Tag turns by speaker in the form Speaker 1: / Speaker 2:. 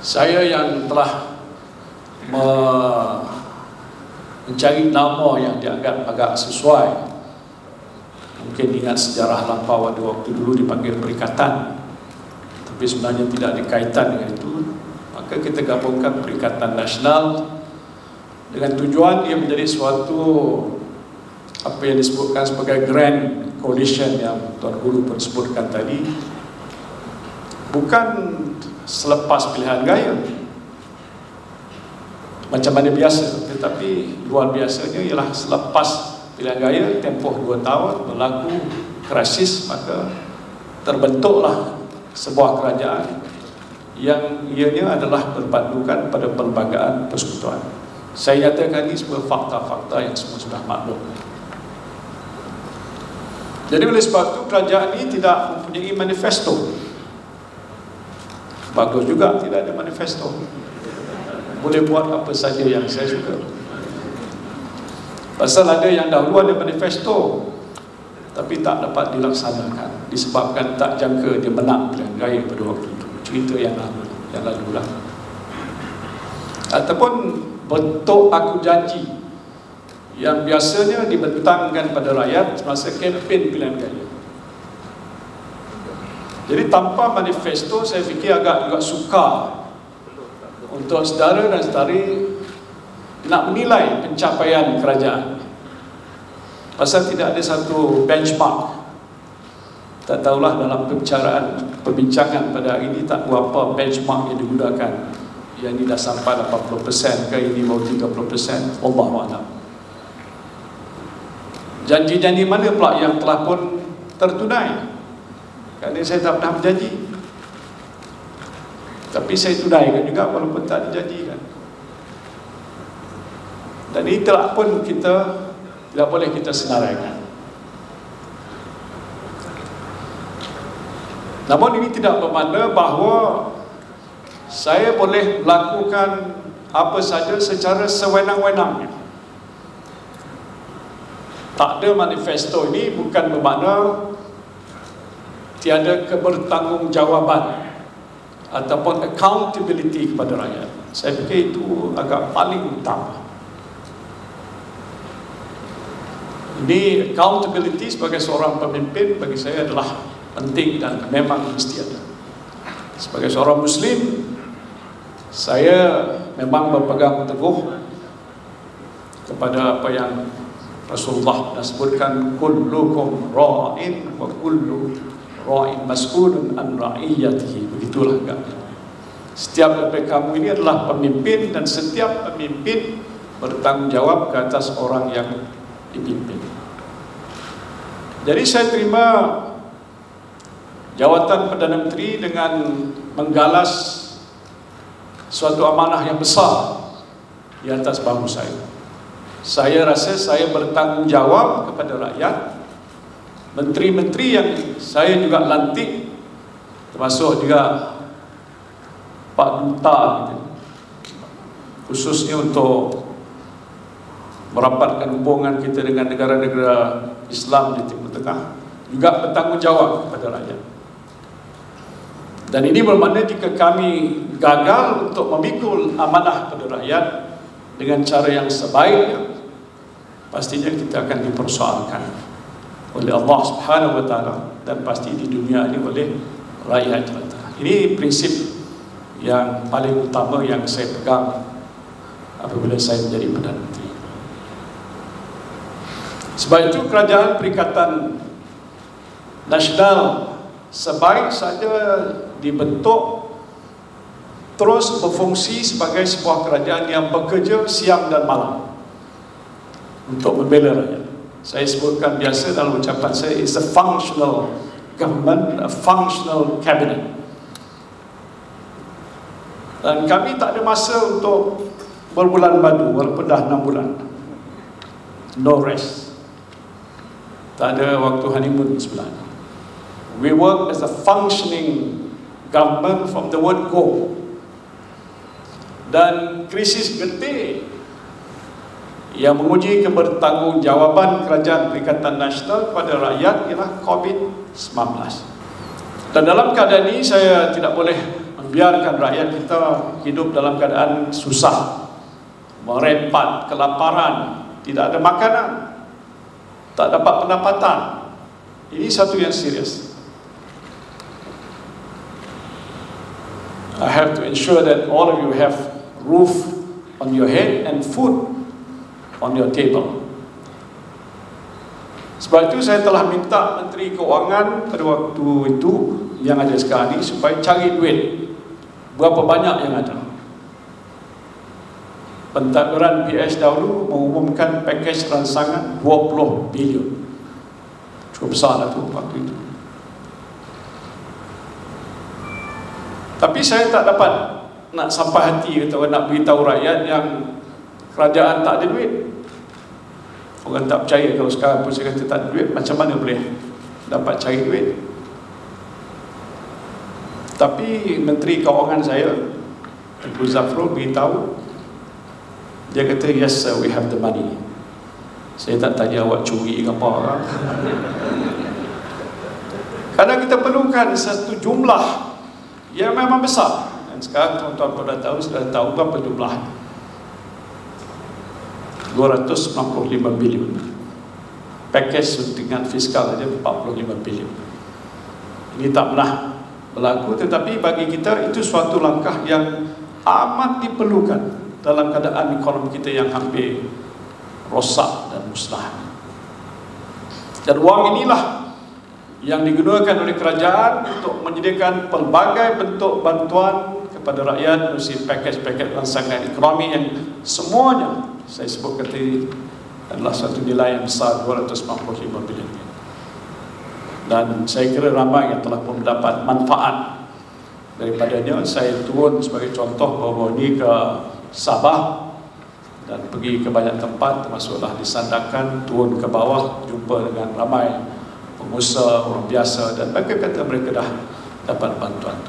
Speaker 1: Saya yang telah mencari nama yang dianggap agak sesuai, mungkin ingat sejarah lampau ada waktu dulu dipanggil Perikatan, tapi sebenarnya tidak ada kaitan dengan itu. Maka kita gabungkan Perikatan Nasional dengan tujuan ia menjadi suatu apa yang disebutkan sebagai Grand Coalition yang Tuan Guru pun sebutkan tadi, bukan selepas pilihan raya macam mana biasa, tetapi luar biasanya ialah selepas pilihan raya, tempoh 2 tahun berlaku krisis, maka terbentuklah sebuah kerajaan yang ianya adalah berpandukan pada Perlembagaan Persekutuan. Saya nyatakan ini sebuah fakta-fakta yang semua sudah maklum. Jadi oleh sebab itu kerajaan ini tidak mempunyai manifesto. Bagus juga tidak ada manifesto. Boleh buat apa saja yang saya suka. Pasal ada yang dahulu ada manifesto tapi tak dapat dilaksanakan disebabkan tak jangka dia menang pilihan raya pada waktu itu. Cerita yang lalu lah. Ataupun bentuk aku janji yang biasanya dibentangkan pada rakyat semasa kempen pilihan raya. Jadi tanpa manifesto saya fikir agak sukar untuk saudara dan saudari nak menilai pencapaian kerajaan. Pasal tidak ada satu benchmark. Tak tahulah dalam perbincangan pada hari ini tak berapa benchmark yang digunakan. Yang ini dah sampai 80% ke ini baru 30%. Wallahualam. Janji-janji mana pula yang telah pun tertunai? Kerana saya tak pernah berjanji, tapi saya tunaikan juga walaupun tak dijanjikan. Dan ini telah pun kita tidak boleh kita senaraikan. Namun ini tidak bermakna bahawa saya boleh melakukan apa saja secara sewenang-wenangnya. Tak ada manifesto ini bukan bermakna tiada kebertanggungjawaban ataupun accountability kepada rakyat. Saya fikir itu agak paling utama. Ini accountability sebagai seorang pemimpin bagi saya adalah penting dan memang mesti ada. Sebagai seorang Muslim, saya memang berpegang teguh kepada apa yang Rasulullah sebutkan, kullukum ra'in wa kullu ra'in mas'ulun an ra'iyatihi. Begitulah agaknya. Setiap dari kamu ini adalah pemimpin dan setiap pemimpin bertanggungjawab ke atas orang yang dipimpin. Jadi saya terima jawatan Perdana Menteri dengan menggalas suatu amanah yang besar di atas bahu saya. Saya rasa saya bertanggungjawab kepada rakyat. Menteri-menteri yang saya juga lantik, termasuk juga Pak Duta gitu, khususnya untuk merapatkan hubungan kita dengan negara-negara Islam di Timur Tengah, juga bertanggungjawab kepada rakyat. Dan ini bermakna jika kami gagal untuk memikul amanah kepada rakyat dengan cara yang sebaiknya, pastinya kita akan dipersoalkan oleh Allah Subhanahu wa taala dan pasti di dunia ini oleh rakyat jelata. Ini prinsip yang paling utama yang saya pegang apabila saya menjadi Perdana Menteri. Sebab itu kerajaan Perikatan Nasional sebaik saja dibentuk terus berfungsi sebagai sebuah kerajaan yang bekerja siang dan malam untuk membela rakyat. Saya sebutkan biasa dalam ucapan saya, it's a functional government, a functional cabinet. Dan kami tak ada masa untuk berbulan madu walaupun dah 6 bulan. No rest. Tak ada waktu honeymoon sebenarnya. We work as a functioning government from the word go. Dan krisis getir yang menguji kebertanggungjawaban kerajaan Perikatan Nasional kepada rakyat ialah COVID-19. Dan dalam keadaan ini saya tidak boleh membiarkan rakyat kita hidup dalam keadaan susah, merempat, kelaparan, tidak ada makanan, tak dapat pendapatan. Ini satu yang serius. I have to ensure that all of you have roof on your head and food on your table. Sebab itu saya telah minta Menteri Keuangan pada waktu itu yang ada sekarang ini supaya cari duit. Berapa banyak yang ada. Pentadbiran PS dahulu mengumumkan pakej ransangan 20 bilion. Cukup besar lah tu waktu itu. Tapi saya tak dapat nak sampai hati kata nak beritahu rakyat yang kerajaan tak ada duit. Orang tak percaya kalau sekarang pun saya kata tak ada duit, macam mana boleh dapat cari duit? Tapi Menteri Keuangan saya, Tengku Zafrul, beritahu, dia kata, yes sir, we have the money. Saya tak tanya awak curi ke apa. Karena kita perlukan satu jumlah yang memang besar. Dan sekarang tuan-tuan pun sudah tahu berapa jumlah. 295 bilion. Pakej suntikan fiskal saja 45 bilion. Ini tak pernah berlaku, tetapi bagi kita itu suatu langkah yang amat diperlukan dalam keadaan ekonomi kita yang hampir rosak dan musnah. Dan wang inilah yang digunakan oleh kerajaan untuk menyediakan pelbagai bentuk bantuan kepada rakyat melalui pakej-pakej ransangan ekonomi yang semuanya saya sebut tadi adalah satu nilai yang besar, 295 bilion. Dan saya kira ramai yang telah pun mendapat manfaat daripadanya. Saya turun sebagai contoh baru ini ke Sabah dan pergi ke banyak tempat, termasuklah di Sandakan, turun ke bawah, jumpa dengan ramai pengusaha, orang biasa, dan bagaimana mereka dah dapat bantuan.